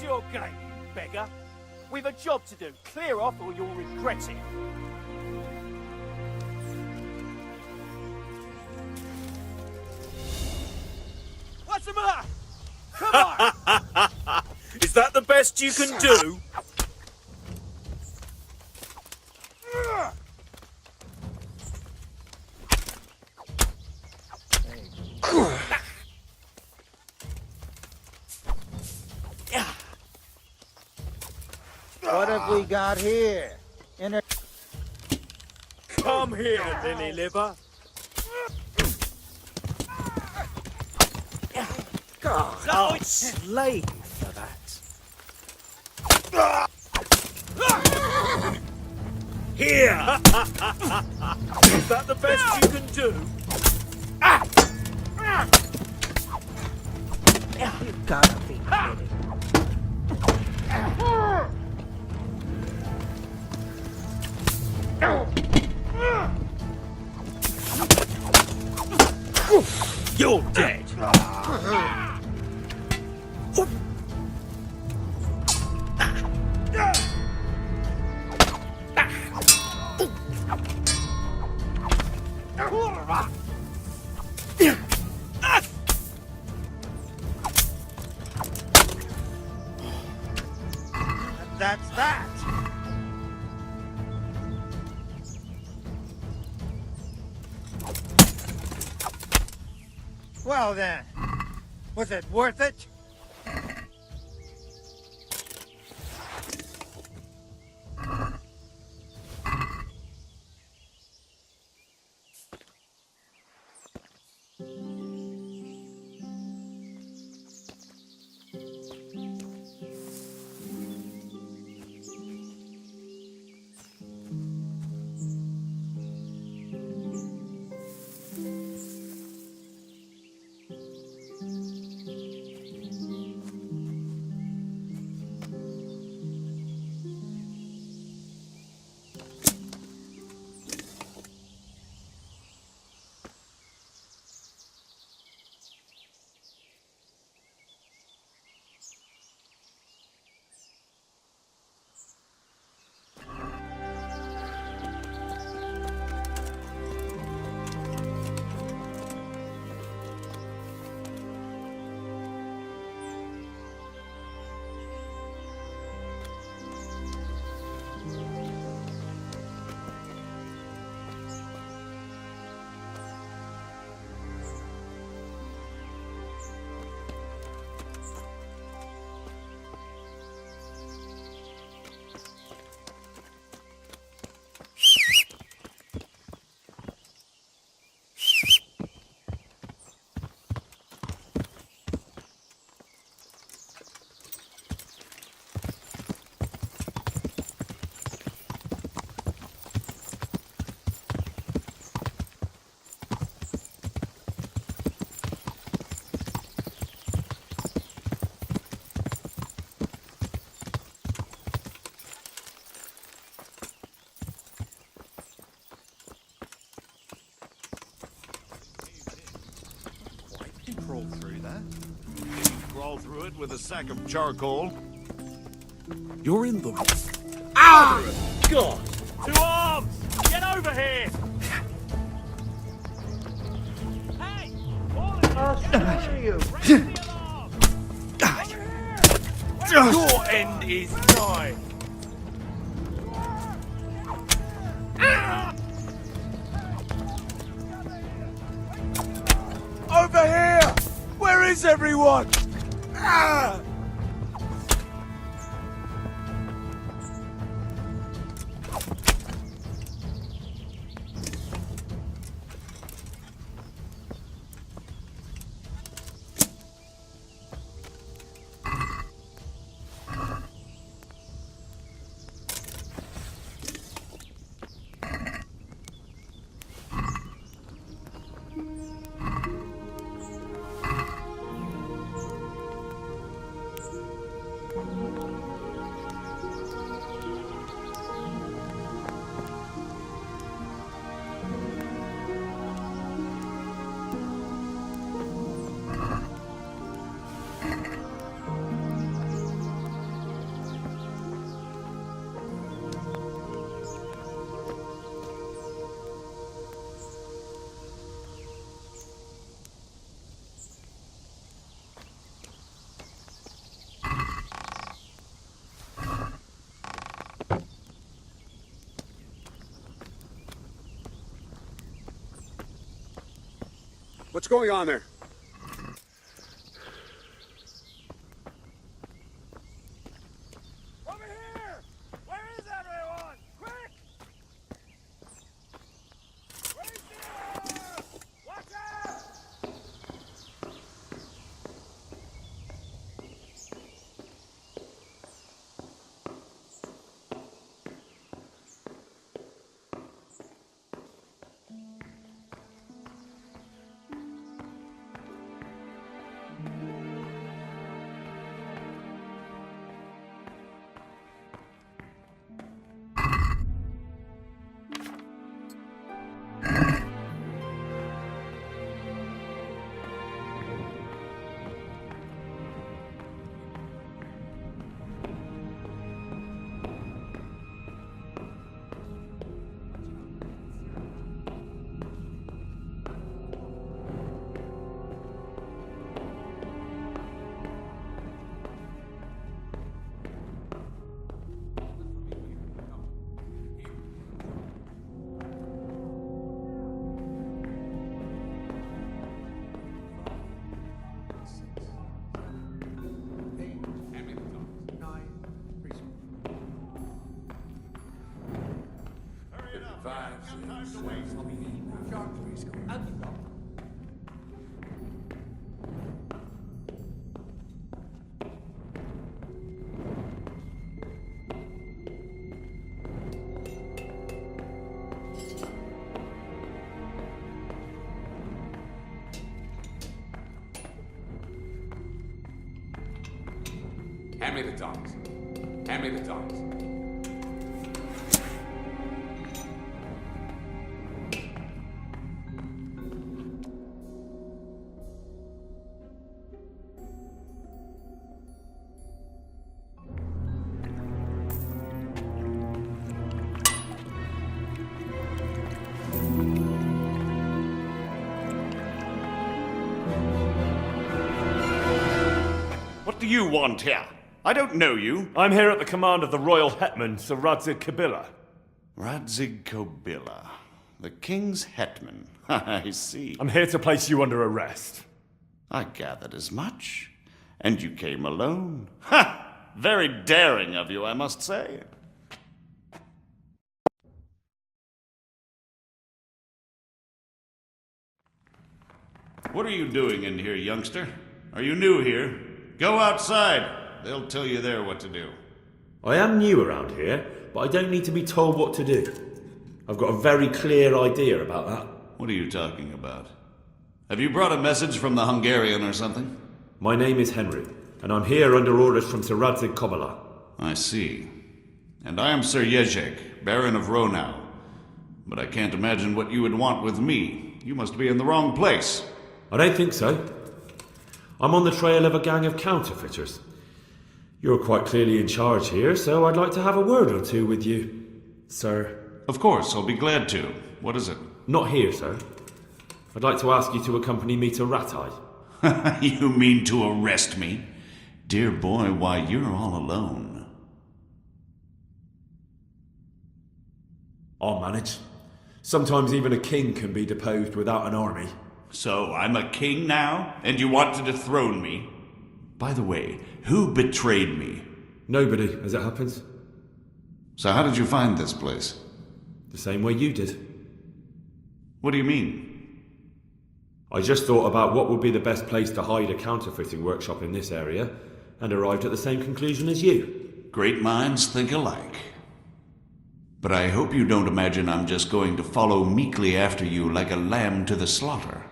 your game, you beggar. We've a job to do. Clear off or you'll regret it. What's the matter? Come on! Is that the best you can do? What have we got here? Come here, Lily Liver. God, I'll slay you for that. Here! Is that the best you can do? You gotta be kidding. You're dead. That's that. Well then, was it worth it? Crawl through that. Crawl through it with a sack of charcoal. You're in the... Ah! God! To arms! Get over here! Hey! All of you! Get over you! Raise the alarm! Over here! Your end is nigh! Over here! Where is everyone? Ah! What's going on there? Over here! Where is everyone? Quick! Right there! Watch out! Hand me the tongs. Hand me the tongs. What do you want here? I don't know you. I'm here at the command of the royal hetman, Sir Radzig Kobyla. Radzig Kobyla, the king's hetman. I see. I'm here to place you under arrest. I gathered as much. And you came alone. Ha! Very daring of you, I must say. What are you doing in here, youngster? Are you new here? Go outside. They'll tell you there what to do. I am new around here, but I don't need to be told what to do. I've got a very clear idea about that. What are you talking about? Have you brought a message from the Hungarian or something? My name is Henry, and I'm here under orders from Sir Radzig Kobyla. I see. And I am Sir Jezek, Baron of Ronau. But I can't imagine what you would want with me. You must be in the wrong place. I don't think so. I'm on the trail of a gang of counterfeiters. You're quite clearly in charge here, so I'd like to have a word or two with you, sir. Of course, I'll be glad to. What is it? Not here, sir. I'd like to ask you to accompany me to Ratai. You mean to arrest me? Dear boy, why, you're all alone. I'll manage. Sometimes even a king can be deposed without an army. So, I'm a king now, and you want to dethrone me? By the way, who betrayed me? Nobody, as it happens. So how did you find this place? The same way you did. What do you mean? I just thought about what would be the best place to hide a counterfeiting workshop in this area, and arrived at the same conclusion as you. Great minds think alike. But I hope you don't imagine I'm just going to follow meekly after you like a lamb to the slaughter.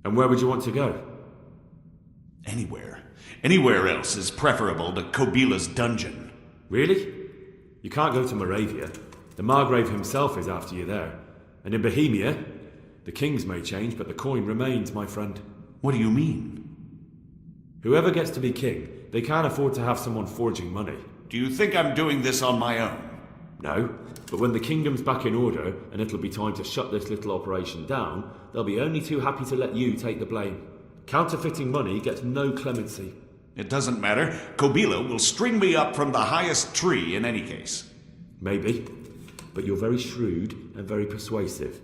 And where would you want to go? Anywhere. Anywhere else is preferable to Kobyla's dungeon. Really? You can't go to Moravia. The Margrave himself is after you there. And in Bohemia, the kings may change, but the coin remains, my friend. What do you mean? Whoever gets to be king, they can't afford to have someone forging money. Do you think I'm doing this on my own? No, but when the kingdom's back in order and it'll be time to shut this little operation down, they'll be only too happy to let you take the blame. Counterfeiting money gets no clemency. It doesn't matter. Kobila will string me up from the highest tree in any case. Maybe, but you're very shrewd and very persuasive,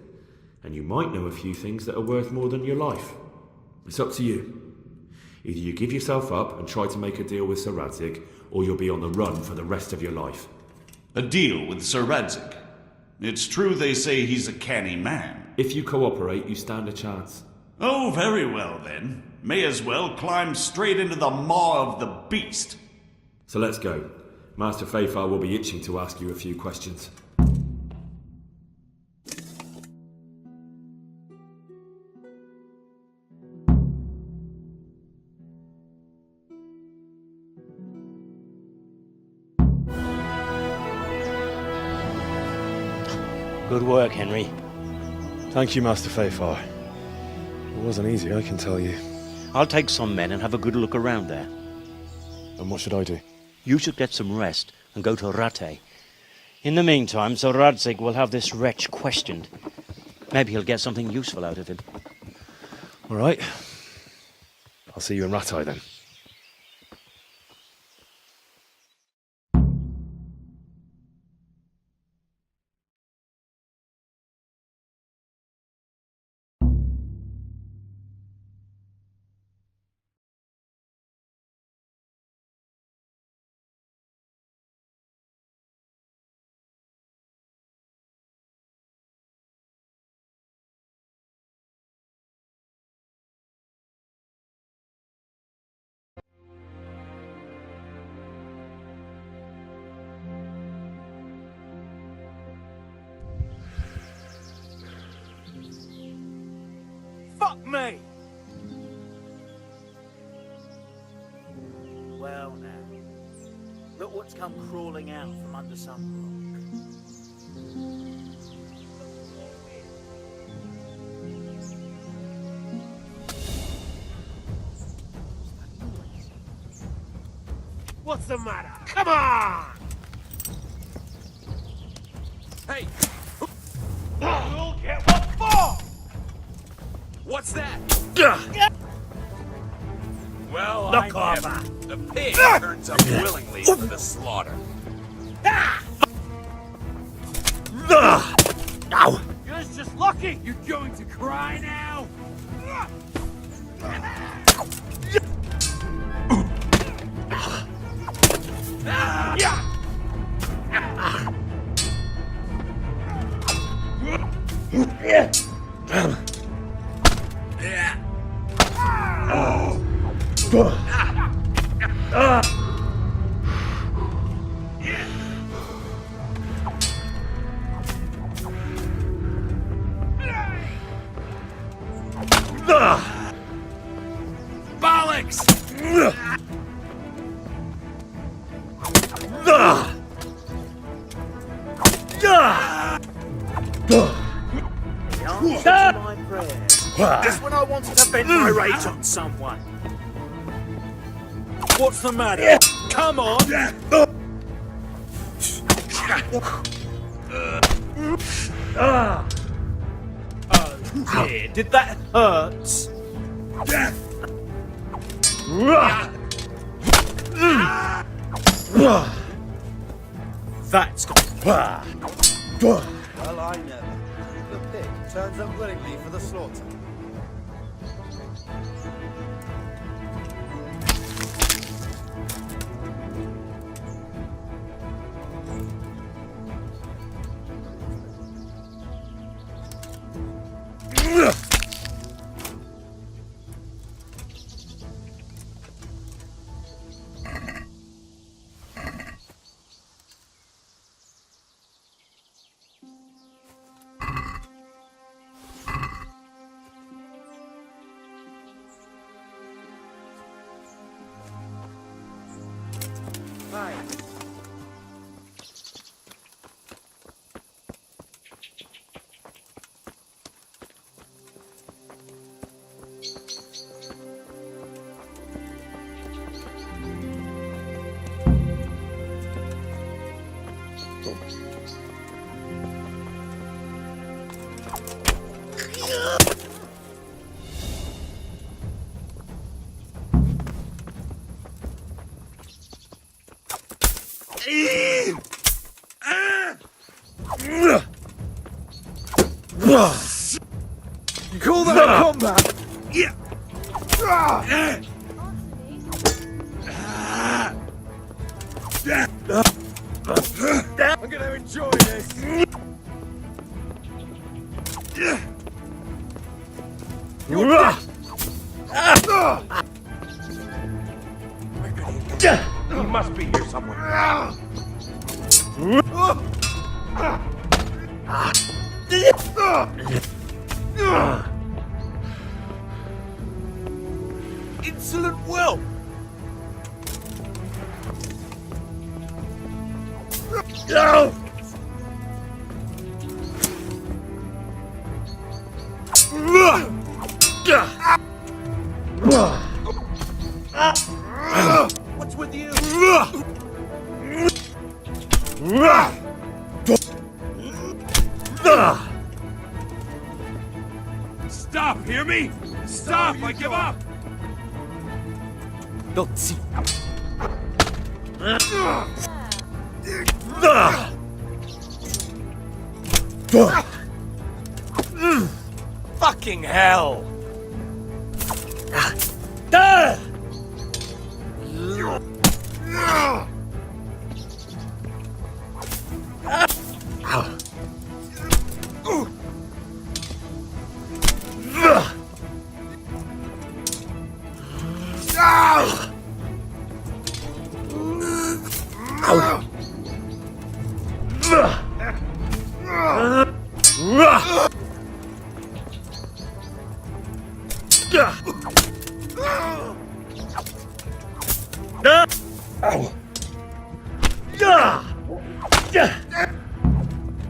and you might know a few things that are worth more than your life. It's up to you. Either you give yourself up and try to make a deal with Sir Radzig, or you'll be on the run for the rest of your life. A deal with Sir Radzig. It's true they say he's a canny man. If you cooperate, you stand a chance. Oh, very well then. May as well climb straight into the maw of the beast. So let's go. Master Fayfar will be itching to ask you a few questions. Good work, Henry. Thank you, Master Fayfar. It wasn't easy, I can tell you. I'll take some men and have a good look around there. And what should I do? You should get some rest and go to Rattay. In the meantime, Sir Radzig will have this wretch questioned. Maybe he'll get something useful out of him. All right. I'll see you in Rattay then. Fuck me! Well now, look what's come crawling out from under some rock. What's the matter? Come on! Hey! You'll get what for! What's that? Well, Knock I off. never. The pig turns up willingly for the slaughter. You're just lucky! You're going to cry now? Bollocks! The answer to my prayer. Just when I wanted to vent my rage on someone. What's the matter? Come on! Oh dear, did that hurt? That's got. Well, I never. The pig turns up willingly for the slaughter. You call that combat? Yeah. I'm gonna enjoy this. He must be here somewhere. Insolent whelp! What's with you? Stop, hear me? Stop, I give up! Don't see. Fucking hell!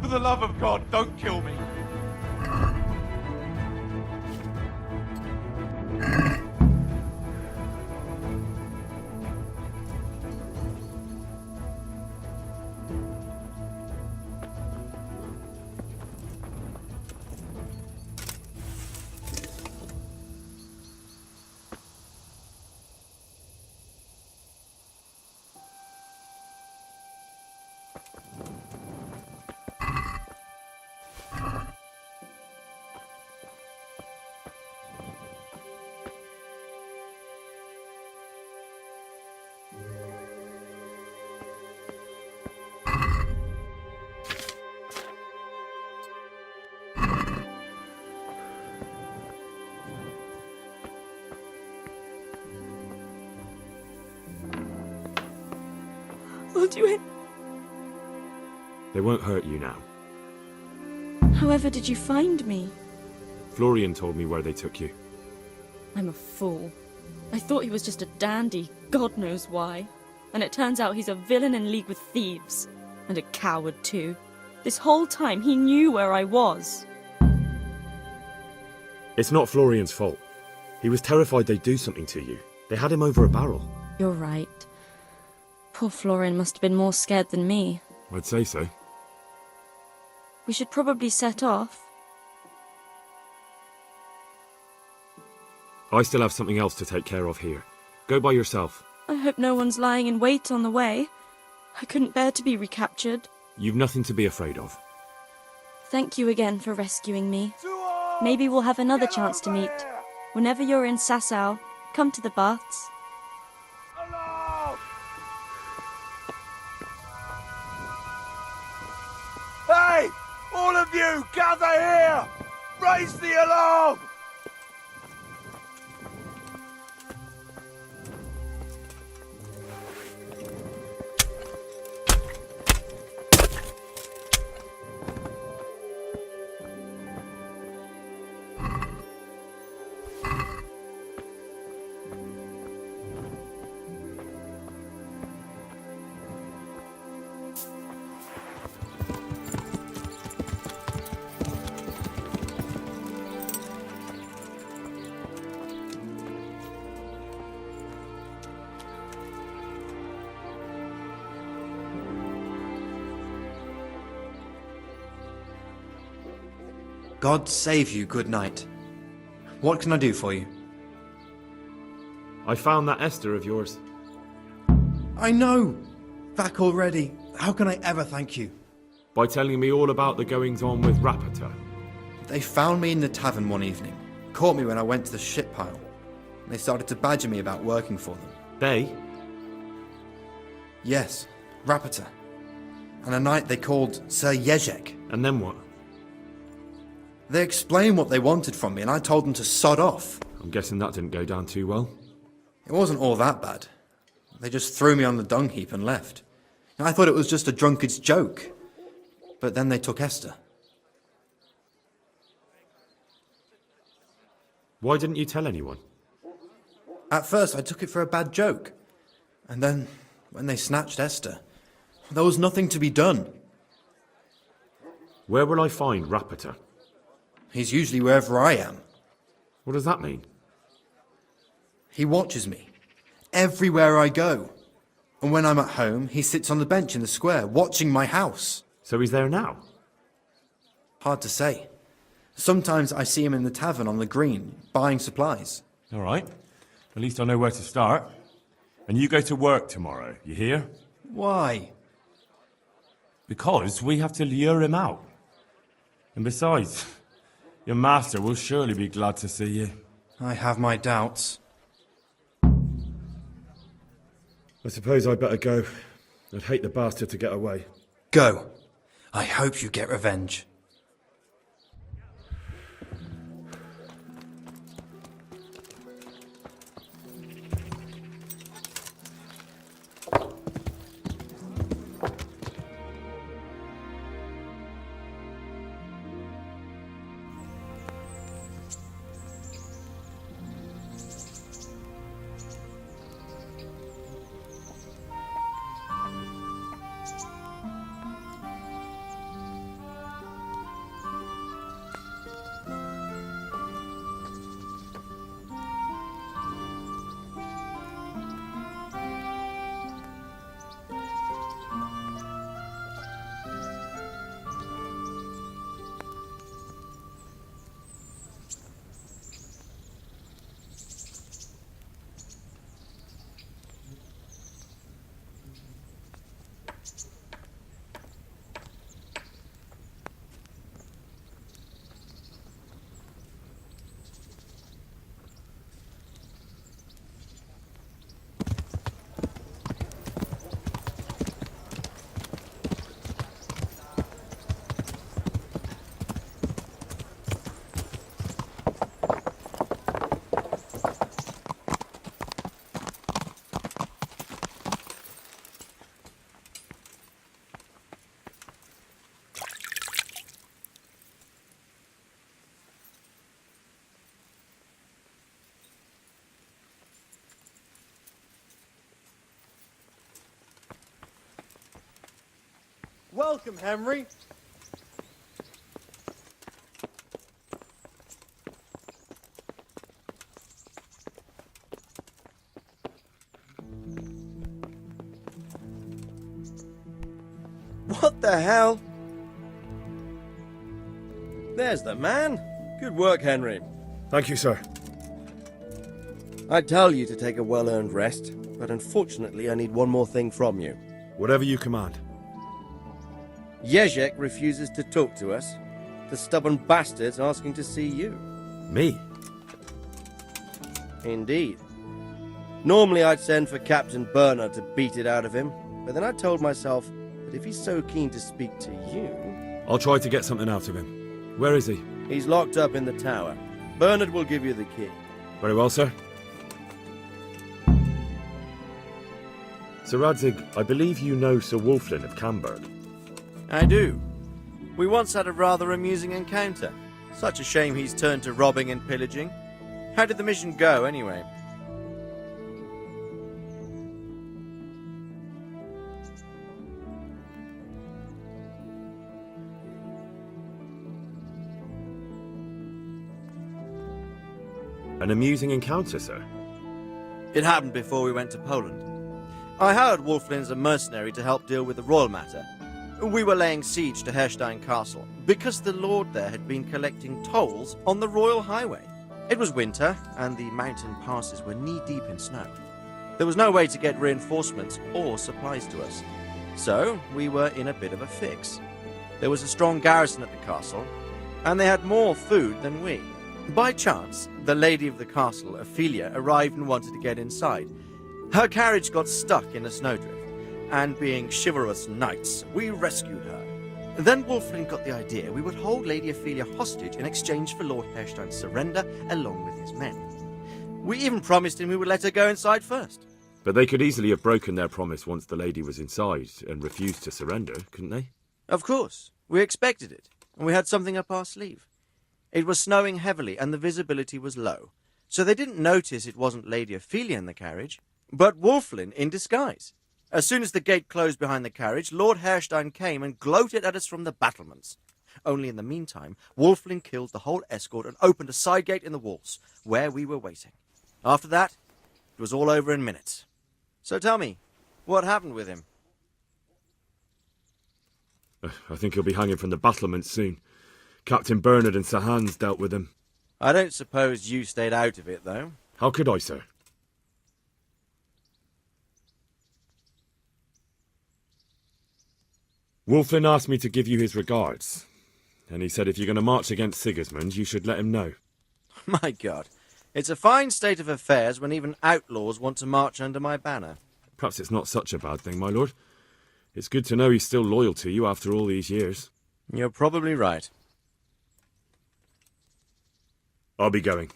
For the love of God, don't kill me. I'll do it. They won't hurt you now. However did you find me? Florian told me where they took you. I'm a fool. I thought he was just a dandy, God knows why. And it turns out he's a villain in league with thieves. And a coward too. This whole time he knew where I was. It's not Florian's fault. He was terrified they'd do something to you. They had him over a barrel. You're right. Poor Florian must have been more scared than me. I'd say so. We should probably set off. I still have something else to take care of here. Go by yourself. I hope no one's lying in wait on the way. I couldn't bear to be recaptured. You've nothing to be afraid of. Thank you again for rescuing me. Maybe we'll have another chance to meet. Whenever you're in Sasau, come to the baths. Hey! All of you, gather here! Raise the alarm! God save you, good knight. What can I do for you? I found that Esther of yours. I know. Back already. How can I ever thank you? By telling me all about the goings-on with Rapita. They found me in the tavern one evening, caught me when I went to the ship pile. They started to badger me about working for them. They? Yes, Rapita. And a knight they called Sir Jezek. And then what? They explained what they wanted from me, and I told them to sod off. I'm guessing that didn't go down too well. It wasn't all that bad. They just threw me on the dung heap and left. I thought it was just a drunkard's joke. But then they took Esther. Why didn't you tell anyone? At first I took it for a bad joke. And then, when they snatched Esther, there was nothing to be done. Where will I find Rapita? He's usually wherever I am. What does that mean? He watches me, everywhere I go. And when I'm at home, he sits on the bench in the square, watching my house. So he's there now? Hard to say. Sometimes I see him in the tavern on the green, buying supplies. All right. At least I know where to start. And you go to work tomorrow, you hear? Why? Because we have to lure him out. And besides, your master will surely be glad to see you. I have my doubts. I suppose I'd better go. I'd hate the bastard to get away. Go. I hope you get revenge. Welcome, Henry. What the hell? There's the man. Good work, Henry. Thank you, sir. I'd tell you to take a well-earned rest, but unfortunately I need one more thing from you. Whatever you command. Jezek refuses to talk to us. The stubborn bastard's asking to see you. Me? Indeed. Normally I'd send for Captain Bernard to beat it out of him, but then I told myself that if he's so keen to speak to you... I'll try to get something out of him. Where is he? He's locked up in the tower. Bernard will give you the key. Very well, sir. Sir Radzig, I believe you know Sir Wolflin of Camberg. I do. We once had a rather amusing encounter. Such a shame he's turned to robbing and pillaging. How did the mission go, anyway? An amusing encounter, sir? It happened before we went to Poland. I hired Wolflin as a mercenary to help deal with the royal matter. We were laying siege to Herstein Castle, because the lord there had been collecting tolls on the royal highway. It was winter, and the mountain passes were knee-deep in snow. There was no way to get reinforcements or supplies to us. So we were in a bit of a fix. There was a strong garrison at the castle, and they had more food than we. By chance, the lady of the castle, Ophelia, arrived and wanted to get inside. Her carriage got stuck in a snowdrift, and being chivalrous knights, we rescued her. Then Wulflin got the idea we would hold Lady Ophelia hostage in exchange for Lord Herstein's surrender along with his men. We even promised him we would let her go inside first. But they could easily have broken their promise once the lady was inside and refused to surrender, couldn't they? Of course. We expected it, and we had something up our sleeve. It was snowing heavily and the visibility was low, so they didn't notice it wasn't Lady Ophelia in the carriage, but Wulflin in disguise. As soon as the gate closed behind the carriage, Lord Herstein came and gloated at us from the battlements. Only in the meantime, Wulflin killed the whole escort and opened a side gate in the walls, where we were waiting. After that, it was all over in minutes. So tell me, what happened with him? I think he'll be hanging from the battlements soon. Captain Bernard and Sir Hans dealt with him. I don't suppose you stayed out of it, though. How could I, sir? Wulflin asked me to give you his regards, and he said if you're going to march against Sigismund, you should let him know. My God, it's a fine state of affairs when even outlaws want to march under my banner. Perhaps it's not such a bad thing, my lord. It's good to know he's still loyal to you after all these years. You're probably right. I'll be going.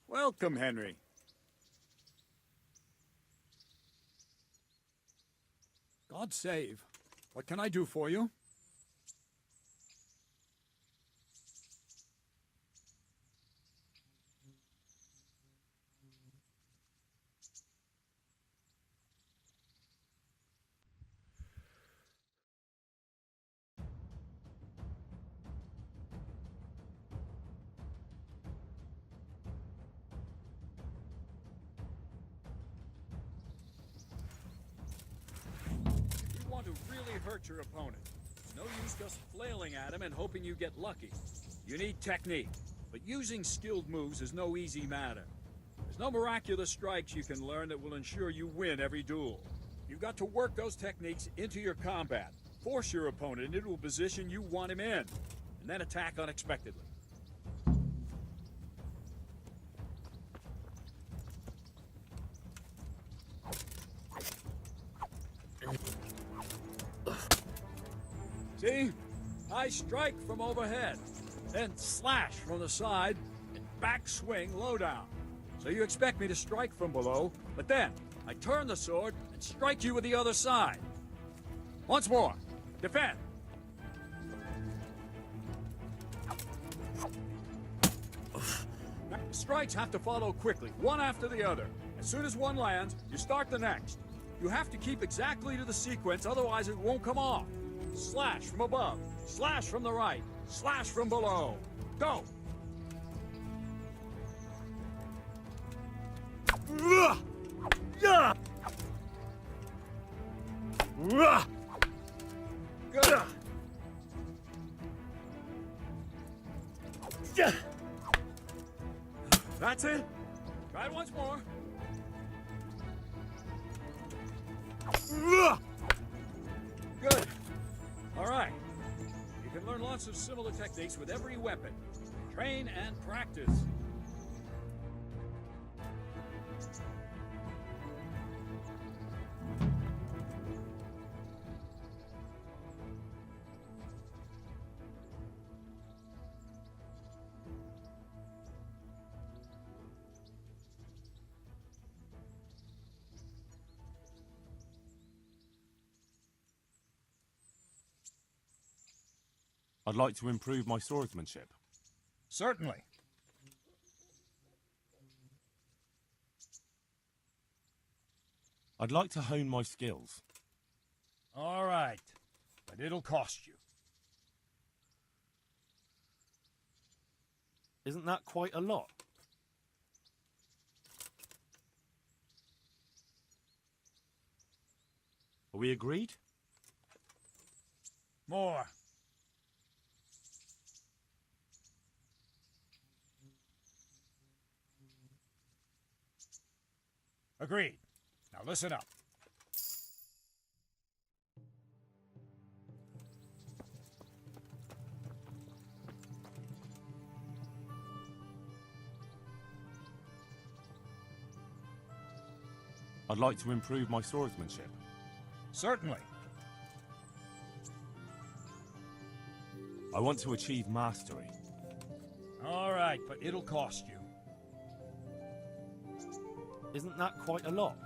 Welcome, Henry. God save. What can I do for you? Hurt your opponent. It's no use just flailing at him and hoping you get lucky. You need technique, but using skilled moves is no easy matter. There's no miraculous strikes you can learn that will ensure you win every duel. You've got to work those techniques into your combat, force your opponent into a position you want him in, and then attack unexpectedly. See? I strike from overhead, then slash from the side, and back swing low down. So you expect me to strike from below, but then I turn the sword and strike you with the other side. Once more. Defend. The strikes have to follow quickly, one after the other. As soon as one lands, you start the next. You have to keep exactly to the sequence, otherwise it won't come off. Slash from above, slash from the right, slash from below. Go! Good. That's it. Try it once more. Good. All right. You can learn lots of similar techniques with every weapon. Train and practice. I'd like to improve my swordsmanship. Certainly. I'd like to hone my skills. All right. But it'll cost you. Isn't that quite a lot? Are we agreed? More. Agreed. Now listen up. I'd like to improve my swordsmanship. Certainly. I want to achieve mastery. All right, but it'll cost you. Isn't that quite a lot?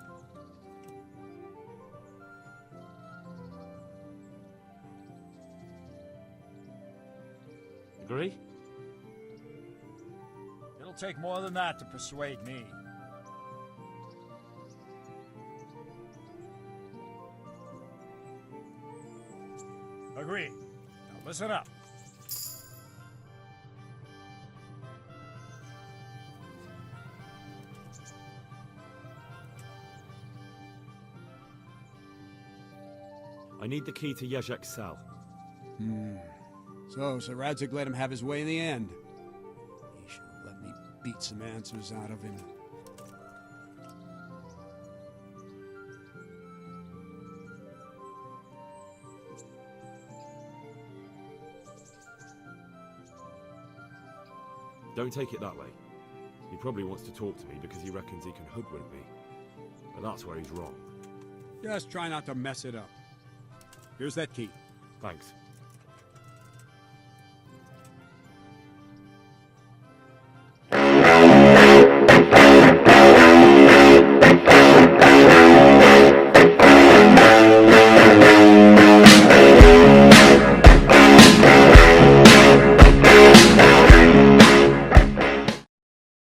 Agree? It'll take more than that to persuade me. Agreed. Now listen up. I need the key to Jezek's cell. So Sir Radzig let him have his way in the end. He should have let me beat some answers out of him. Don't take it that way. He probably wants to talk to me because he reckons he can hoodwink me. But that's where he's wrong. Just try not to mess it up. Here's that key. Thanks.